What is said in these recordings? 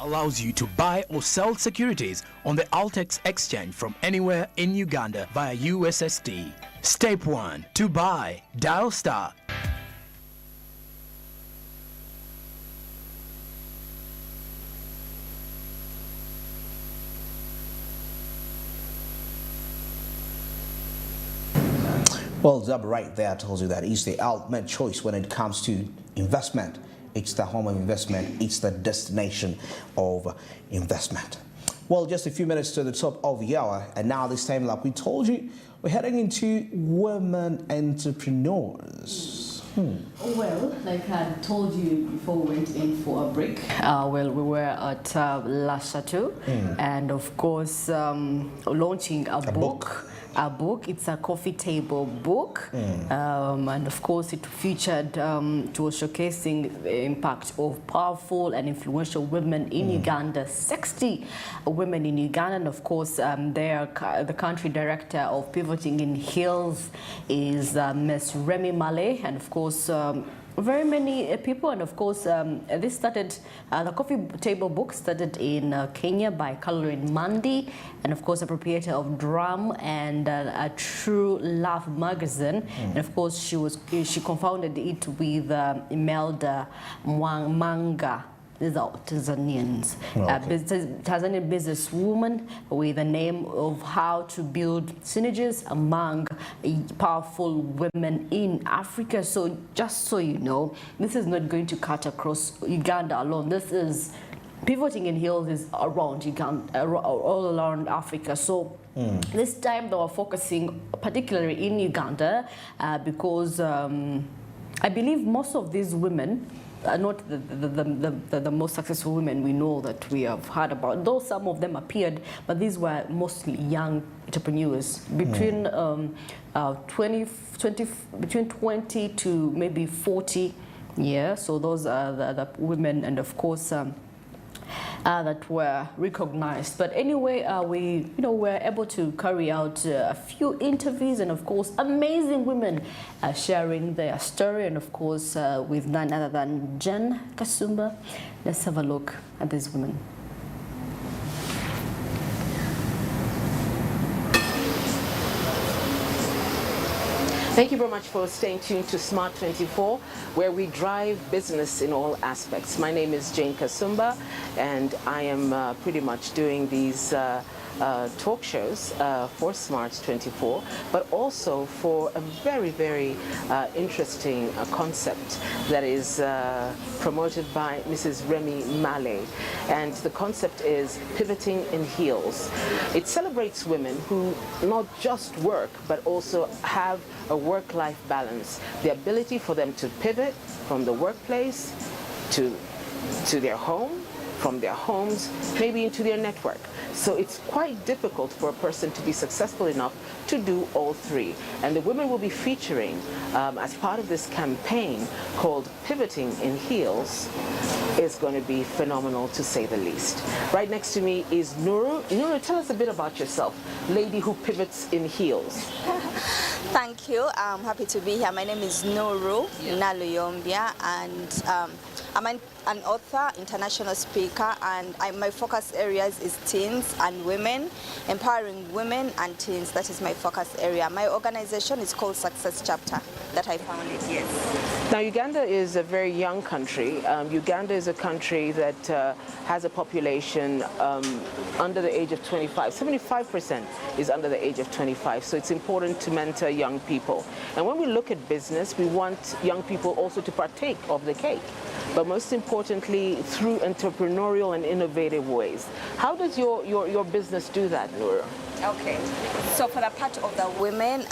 allows you to buy or sell securities on the Altex exchange from anywhere in Uganda via USSD. Step 1. To buy, dial star. Well, Zab right there tells you that it's the ultimate choice when it comes to investment. It's the home of investment. It's the destination of investment. Well, just a few minutes to the top of the hour, and now this time, like we told you, we're heading into women entrepreneurs. Well, like I told you before we went in for a break, we were at La Chateau, and of course launching a book. It's a coffee table book, and of course it featured to showcasing the impact of powerful and influential women in Uganda, 60 women in Uganda, and of course the country director of Pivoting in Hills is Ms. Remy Male, and of course very many people, and of course this started, the coffee table book started in Kenya by Caroline Mandi, and of course a proprietor of Drum and a True Love magazine, and of course she confounded it with Imelda Manga. These are Tanzanians, Tanzanian businesswoman with the name of how to build synergies among powerful women in Africa. So just so you know, this is not going to cut across Uganda alone. This is Pivoting in Hills is around Uganda, all around Africa. So this time they were focusing particularly in Uganda because I believe most of these women are not the most successful women we know that we have heard about, though some of them appeared, but these were mostly young entrepreneurs between between 20 to maybe 40. Yeah, so those are the women, and of course that were recognized. But anyway, we were able to carry out a few interviews, and of course amazing women sharing their story, and of course with none other than Jen Kasumba. Let's have a look at these women. Thank you very much for staying tuned to Smart 24, where we drive business in all aspects. My name is Jane Kasumba, and I am pretty much doing these talk shows for Smart 24, but also for a very, very interesting concept that is promoted by Mrs. Remy Male. And the concept is Pivoting in Heels. It celebrates women who not just work, but also have a work-life balance, the ability for them to pivot from the workplace to their home, from their homes, maybe into their network. So it's quite difficult for a person to be successful enough to do all three. And the women will be featuring, as part of this campaign called Pivoting in Heels, is going to be phenomenal to say the least. Right next to me is Nuru. Nuru, tell us a bit about yourself, lady who pivots in heels. Thank you. I'm happy to be here. My name is Nuru Naluyombia, and I'm an author, international speaker, and my focus areas is teens and women, empowering women and teens. That is my focus area. My organization is called Success Chapter that I founded, yes. Now, Uganda is a very young country. Uganda is a country that has a population under the age of 25. 75% is under the age of 25, so it's important to mentor young people. And when we look at business, we want young people also to partake of the cake, but most importantly, through entrepreneurial and innovative ways. How does your business do that, Nura? Okay, so for the part of the women,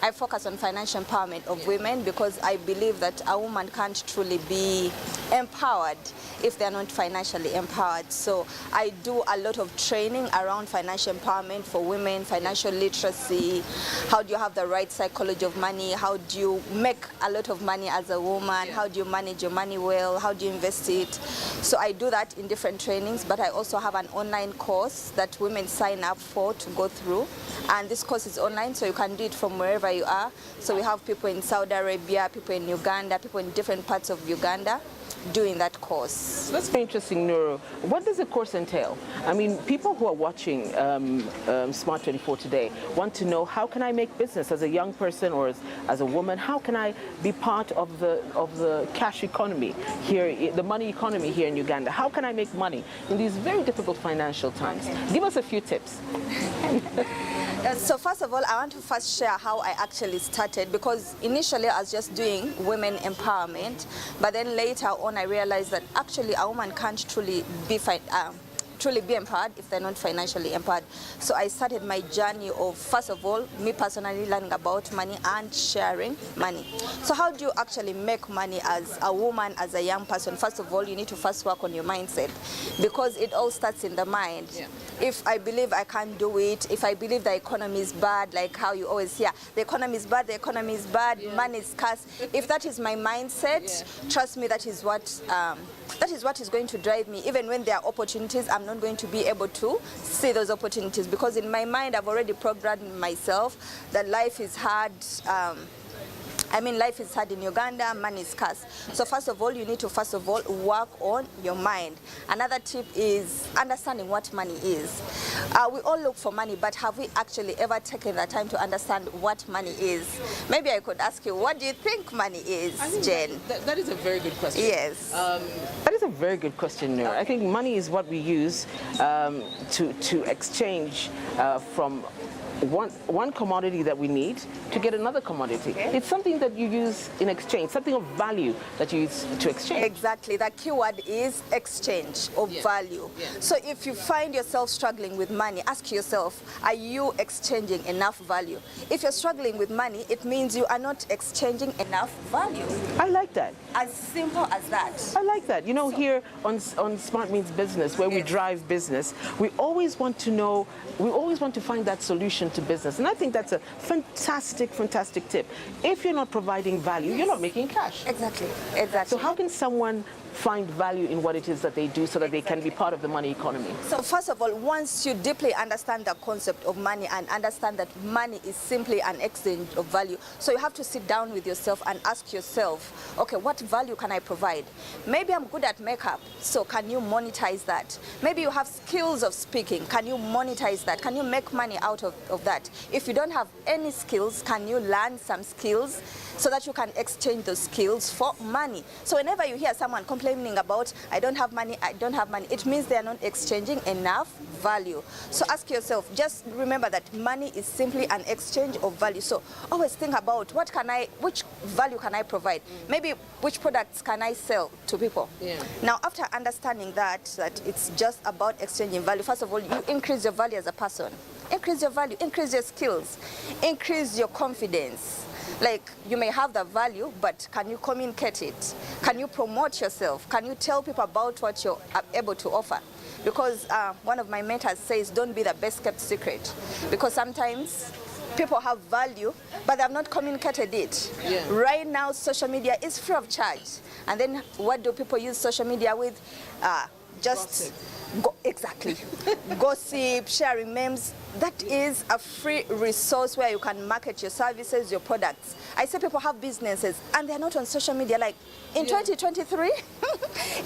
I focus on financial empowerment of women because I believe that a woman can't truly be empowered if they're not financially empowered. So I do a lot of training around financial empowerment for women, financial literacy, how do you have the right psychology of money, how do you make a lot of money as a woman, how do you manage your money well, how do you invest it. So I do that in different trainings, but I also have an online course that women sign up for to go through. And this course is online, so you can do it from wherever you are. So we have people in Saudi Arabia, people in Uganda, people in different parts of Uganda. doing that course. That's very interesting, Nuru. What does the course entail? I mean, people who are watching Smart 24 today want to know, how can I make business as a young person or as a woman? How can I be part of the cash economy here, the money economy here in Uganda? How can I make money in these very difficult financial times? Give us a few tips. So first of all, I want to first share how I actually started, because initially I was just doing women empowerment, but then later on I realized that actually a woman can't truly be empowered if they're not financially empowered. So I started my journey of, first of all, me personally learning about money and sharing money. So how do you actually make money as a woman, as a young person? First of all, you need to first work on your mindset, because it all starts in the mind. Yeah. If I believe I can't do it, if I believe the economy is bad, like how you always hear, the economy is bad, yeah, money is scarce. If that is my mindset, yeah, trust me, that is what is going to drive me. Even when there are opportunities, I'm not going to be able to see those opportunities, because in my mind I've already programmed myself that life is hard. Life is hard in Uganda, money is scarce. So first of all, you need to work on your mind. Another tip is understanding what money is. We all look for money, but have we actually ever taken the time to understand what money is? Maybe I could ask you, what do you think money is, Jen? That is a very good question. Yes. That is a very good question, Noor. Okay. I think money is what we use to exchange from one commodity that we need to get another commodity. Okay. It's something that you use in exchange, something of value that you use to exchange. Exactly. The keyword is exchange of value. Yeah. So if you find yourself struggling with money, ask yourself, are you exchanging enough value? If you're struggling with money, it means you are not exchanging enough value. I like that. As simple as that. I like that. You know, so, here on Smart Means Business, where we drive business, we always want to find that solution to business. And I think that's a fantastic tip. If you're not providing value, you're not making cash. Exactly. So how can someone find value in what it is that they do so that they can be part of the money economy? So first of all, once you deeply understand the concept of money and understand that money is simply an exchange of value, so you have to sit down with yourself and ask yourself, okay, what value can I provide? Maybe I'm good at makeup, so can you monetize that? Maybe you have skills of speaking, can you monetize that? Can you make money out of that? If you don't have any skills, can you learn some skills so that you can exchange those skills for money? So whenever you hear someone complaining about, I don't have money, it means they are not exchanging enough value. So ask yourself, just remember that money is simply an exchange of value. So always think about which value can I provide? Maybe which products can I sell to people? Yeah. Now, after understanding that it's just about exchanging value, first of all, you increase your value as a person. Increase your value, increase your skills, increase your confidence. Like, you may have the value, but can you communicate it? Can you promote yourself? Can you tell people about what you're able to offer? Because one of my mentors says, don't be the best kept secret. Because sometimes people have value, but they have not communicated it. Yeah. Right now, social media is free of charge. And then what do people use social media with? Just exactly. Gossip, sharing memes. That is a free resource where you can market your services, your products. I say people have businesses and they're not on social media. Like in 2023,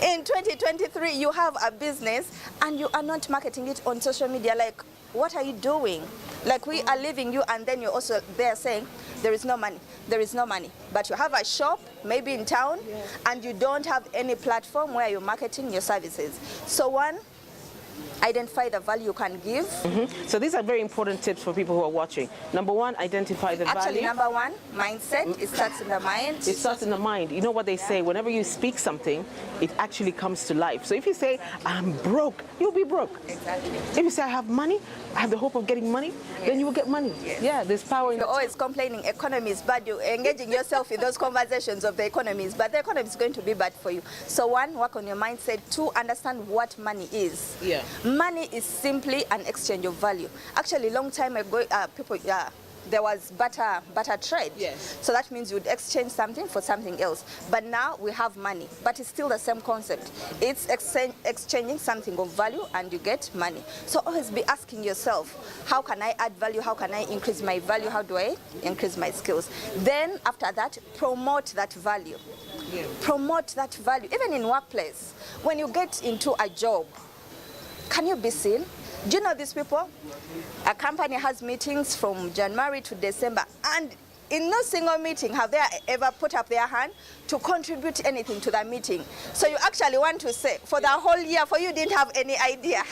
in 2023, you have a business and you are not marketing it on social media. Like, what are you doing? Like, we are leaving you, and then you're also there saying, there is no money, there is no money. But you have a shop, maybe in town, and you don't have any platform where you're marketing your services. So one, identify the value you can give. Mm-hmm. So these are very important tips for people who are watching. Number one, identify the value. Actually, number one, mindset. It starts in the mind. It starts in the mind. You know what they say, whenever you speak something, it actually comes to life. So if you say, I'm broke, you'll be broke. Exactly. If you say, I have money, I have the hope of getting money, then you will get money. Yes. Yeah, there's power in You're always complaining economy is bad. You're engaging yourself in those conversations of the economy is bad. The economy is going to be bad for you. So one, work on your mindset. Two, understand what money is. Yeah. Money is simply an exchange of value. Actually, long time ago, there was barter trade. Yes. So that means you'd exchange something for something else. But now we have money, but it's still the same concept. It's exchanging something of value and you get money. So always be asking yourself, how can I add value? How can I increase my value? How do I increase my skills? Then after that, promote that value. Yeah. Promote that value. Even in workplace, when you get into a job, can you be seen? Do you know these people? A company has meetings from January to December, and in no single meeting have they ever put up their hand to contribute anything to the meeting. So you actually want to say, for the whole year, for you didn't have any idea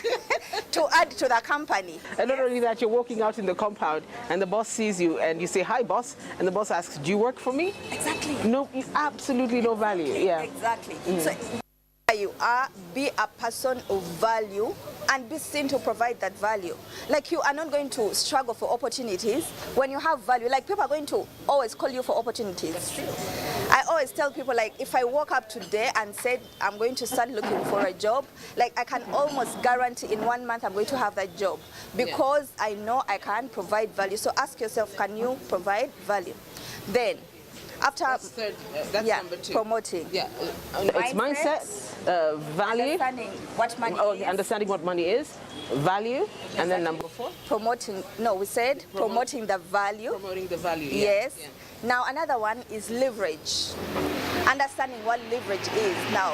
to add to the company. And not only that, you're walking out in the compound and the boss sees you and you say, hi boss, and the boss asks, do you work for me? Exactly. No, absolutely no value. Yeah. Exactly. So you are, be a person of value and be seen to provide that value. Like, you are not going to struggle for opportunities when you have value. Like, people are going to always call you for opportunities. That's true. I always tell people, like, if I woke up today and said I'm going to start looking for a job, like, I can almost guarantee in 1 month I'm going to have that job because I know I can provide value. So ask yourself, can you provide value? Then after that's number 2. Promoting. Yeah, it's mindset, value, understanding what money is. Understanding what money is, value, exactly. And then number 4, promoting. No, we said promoting the value. Promoting the value. Yeah. Yes. Yeah. Now another one is leverage. Understanding what leverage is. Now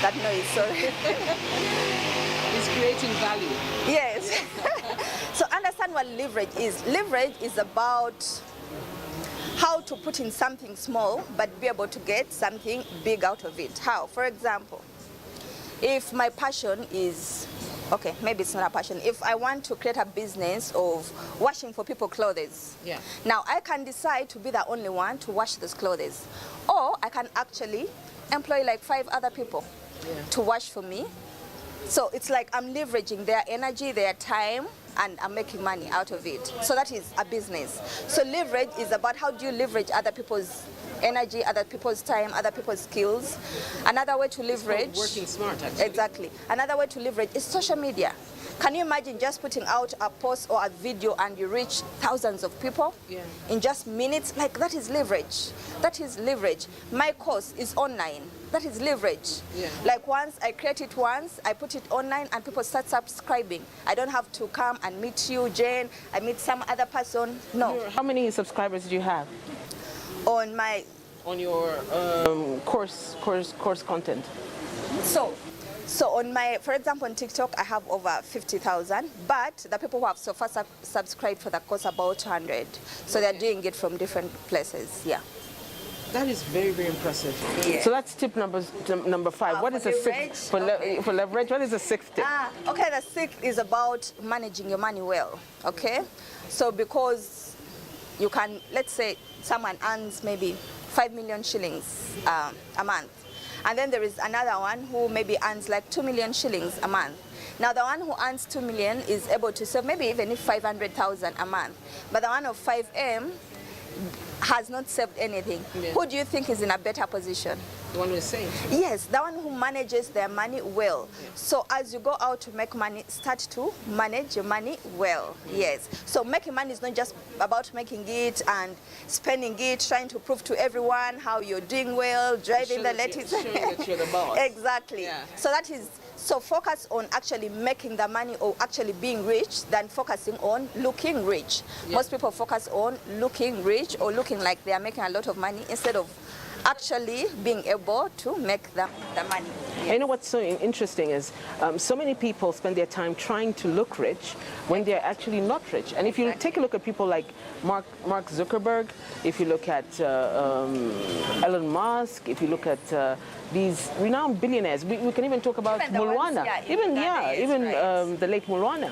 that noise, sorry. It's creating value. Yes. So understand what leverage is. Leverage is about how to put in something small but be able to get something big out of it. How? For example, if my passion is, okay, maybe it's not a passion. If I want to create a business of washing for people clothes, yeah. Now I can decide to be the only one to wash those clothes. Or I can actually employ like 5 other people to wash for me. So it's like I'm leveraging their energy, their time, and I'm making money out of it. So that is a business. So leverage is about how do you leverage other people's energy, other people's time, other people's skills. Another way to leverage... It's called working smart, actually. Exactly. Another way to leverage is social media. Can you imagine just putting out a post or a video and you reach thousands of people in just minutes? Like, that is leverage. That is leverage. My course is online. That is leverage. Yeah. Like, once I create it once, I put it online and people start subscribing. I don't have to come and meet you, Jane. I meet some other person. No. How many subscribers do you have? On my... On your course content. So on my, for example, on TikTok, I have over 50,000, but the people who have so far subscribed for the course about 100. So they're doing it from different places, yeah. That is very, very impressive. Yeah. So that's tip number 5. What is the 6th for leverage? What is the 6th tip? Okay, the 6th is about managing your money well, okay? So because you can, let's say someone earns maybe 5 million shillings a month. And then there is another one who maybe earns like 2 million shillings a month. Now the one who earns 2 million is able to save maybe even if 500,000 a month. But the one of 5M has not saved anything. Yeah. Who do you think is in a better position? The one who is saving. Yes, the one who manages their money well. Yeah. So as you go out to make money, start to manage your money well. Yes. So making money is not just about making it and spending it, trying to prove to everyone how you're doing well, driving the latest. Showing that you're the boss. Exactly. Yeah. So that is, so focus on actually making the money or actually being rich than focusing on looking rich. Yeah. Most people focus on looking rich or looking like they are making a lot of money instead of actually being able to make the money. Yes. You know what's so interesting is so many people spend their time trying to look rich when they're actually not rich. And if you take a look at people like Mark Zuckerberg, if you look at Elon Musk, if you look at these renowned billionaires, we can even talk about Mulwana, the late Mulwana.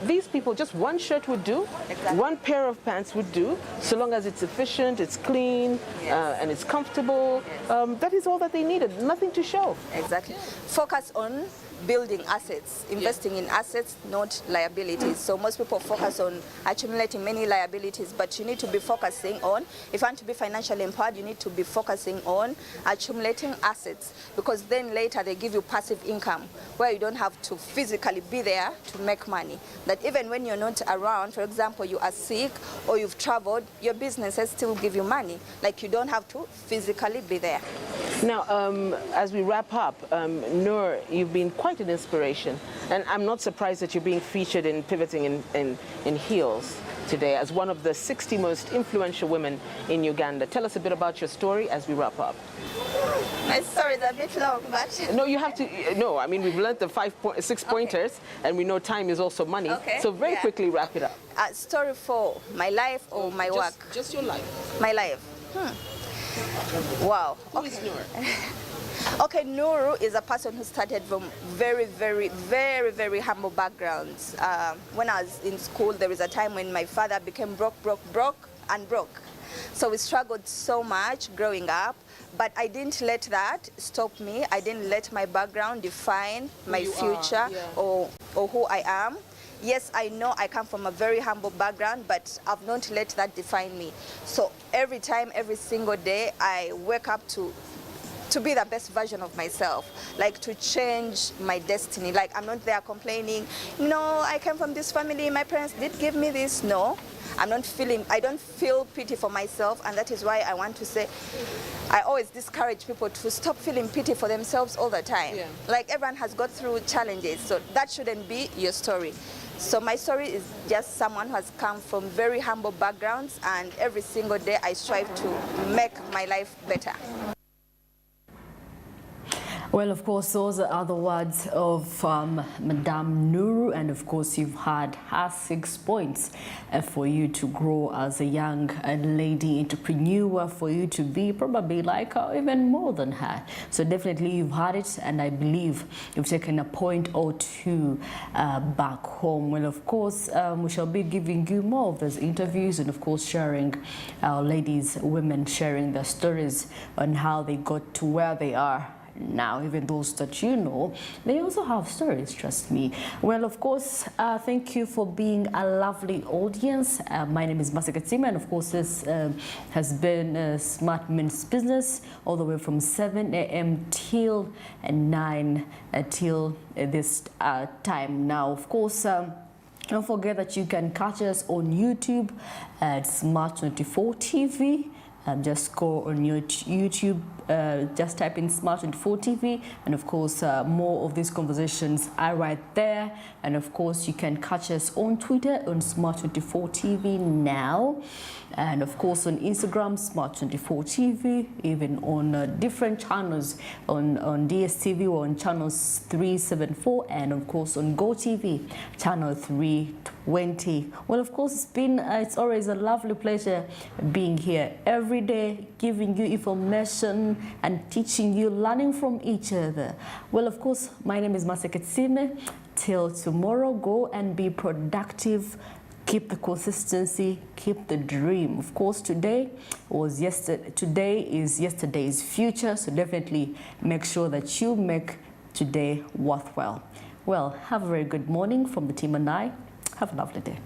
These people, just one shirt would do, one pair of pants would do, so long as it's efficient, it's clean, and it's comfortable. That is all that they needed, nothing to show. Exactly. Focus on building assets, investing in assets, not liabilities. So most people focus on accumulating many liabilities, but you need to be focusing on, if you want to be financially empowered, you need to be focusing on accumulating assets, because then later they give you passive income where you don't have to physically be there to make money. That even when you're not around, for example, you are sick or you've traveled, your businesses still give you money. Like you don't have to physically be there. Now, as we wrap up, Noor, you've been quite an inspiration, and I'm not surprised that you're being featured in Pivoting in Heels today as one of the 60 most influential women in Uganda. Tell us a bit about your story as we wrap up. My story is a bit long, but... No, you have to, no, I mean, we've learned the 6 pointers, and we know time is also money. Okay. So very quickly wrap it up. Story for my life or my work? Just your life. My life. Wow. Who is Noor? Okay, Noor is a person who started from very, very, very, very humble backgrounds. When I was in school, there was a time when my father became broke. So we struggled so much growing up, but I didn't let that stop me. I didn't let my background define my future or who I am. Yes, I know I come from a very humble background, but I've not let that define me. So every time, every single day, I wake up to be the best version of myself, like to change my destiny. Like I'm not there complaining, no, I came from this family, my parents did give me this. No, I don't feel pity for myself, and that is why I want to say, I always discourage people to stop feeling pity for themselves all the time. Yeah. Like everyone has got through challenges, so that shouldn't be your story. So my story is just someone who has come from very humble backgrounds, and every single day I strive to make my life better. Well, of course, those are the words of Madame Noor, and of course, you've had her 6 points for you to grow as a young lady entrepreneur, for you to be probably like her, even more than her. So definitely you've had it, and I believe you've taken a point or two back home. Well, of course, we shall be giving you more of those interviews, and of course, sharing our ladies, women sharing their stories on how they got to where they are now. Even those that you know, they also have stories, trust me. Well, of course, thank you for being a lovely audience. My name is Masika Tima, and of course this has been Smart Men's Business, all the way from 7 a.m. till 9 till this time. Now, of course, don't forget that you can catch us on YouTube at Smart24 TV. Just go on your YouTube, just type in Smart24 TV, and of course more of these conversations are right there. And of course you can catch us on Twitter on Smart24 TV now, and of course on Instagram Smart24 TV, even on different channels on DSTV or on channels 374, and of course on GOTV channel 320. Well, of course, it's always a lovely pleasure being here every day, giving you information and teaching you, learning from each other. Well, of course, my name is Masika Tsime. Till tomorrow, go and be productive. Keep the consistency, keep the dream. Of course, today is yesterday's future, so definitely make sure that you make today worthwhile. Well, have a very good morning from the team and I. Have a lovely day.